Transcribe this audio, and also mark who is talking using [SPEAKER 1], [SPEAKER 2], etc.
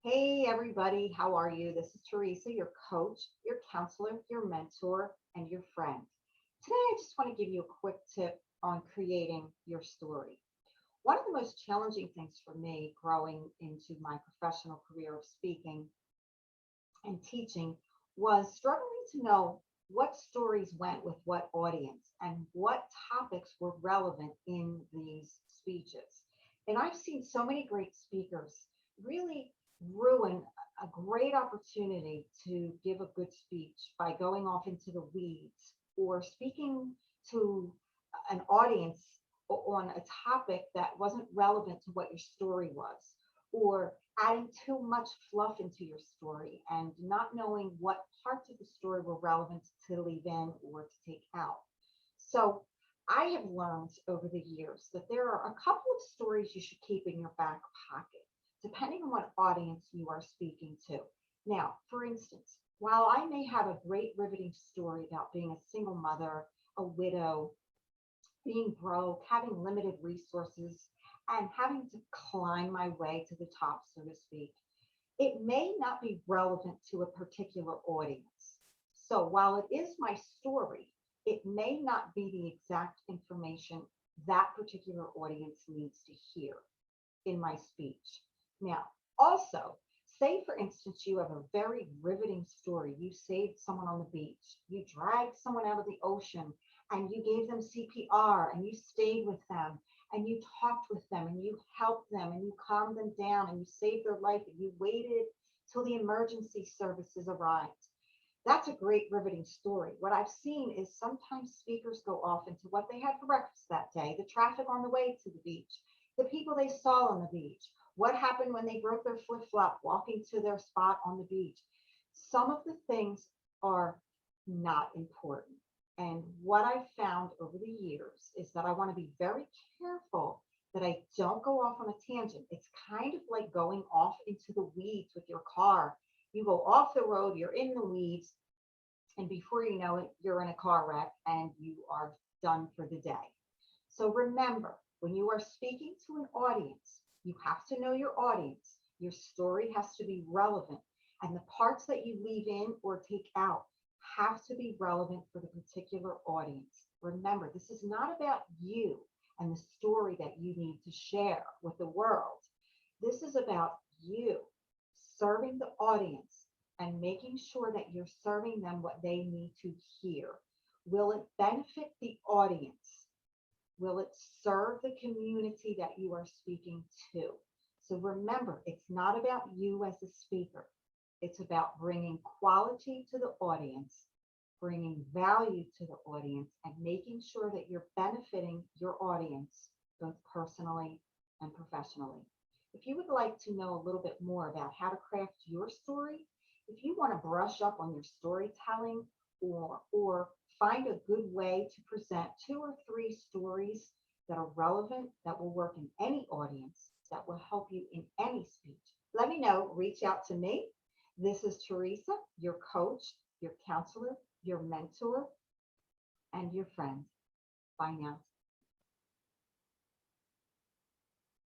[SPEAKER 1] Hey, everybody, how are you? This is Theresa, your coach, your counselor, your mentor, and your friend. Today, I just want to give you a quick tip on creating your story. One of the most challenging things for me growing into my professional career of speaking and teaching was struggling to know what stories went with what audience and what topics were relevant in these speeches. And I've seen so many great speakers really ruin a great opportunity to give a good speech by going off into the weeds or speaking to an audience on a topic that wasn't relevant to what your story was, or adding too much fluff into your story and not knowing what parts of the story were relevant to leave in or to take out. So I have learned over the years that there are a couple of stories you should keep in your back pocket, depending on what audience you are speaking to. Now, for instance, while I may have a great riveting story about being a single mother, a widow, being broke, having limited resources, and having to climb my way to the top, so to speak, it may not be relevant to a particular audience. So while it is my story, it may not be the exact information that particular audience needs to hear in my speech. Now, also, say for instance, you have a very riveting story. You saved someone on the beach, you dragged someone out of the ocean, and you gave them CPR, and you stayed with them, and you talked with them, and you helped them, and you calmed them down, and you saved their life, and you waited till the emergency services arrived. That's a great riveting story. What I've seen is sometimes speakers go off into what they had for breakfast that day, the traffic on the way to the beach, the people they saw on the beach, what happened when they broke their flip-flop walking to their spot on the beach. Some of the things are not important. And what I've found over the years is that I want to be very careful that I don't go off on a tangent. It's kind of like going off into the weeds with your car. You go off the road, you're in the weeds, and before you know it, you're in a car wreck and you are done for the day. So remember, when you are speaking to an audience, you have to know your audience. Your story has to be relevant, and the parts that you leave in or take out have to be relevant for the particular audience. Remember, this is not about you and the story that you need to share with the world. This is about you serving the audience and making sure that you're serving them what they need to hear. Will it benefit the audience? Will it serve the community that you are speaking to? So remember, it's not about you as a speaker. It's about bringing quality to the audience, bringing value to the audience, and making sure that you're benefiting your audience both personally and professionally. If you would like to know a little bit more about how to craft your story, if you want to brush up on your storytelling or find a good way to present 2 or 3 stories that are relevant, that will work in any audience, that will help you in any speech, let me know. Reach out to me. This is Theresa, your coach, your counselor, your mentor, and your friend. Bye now.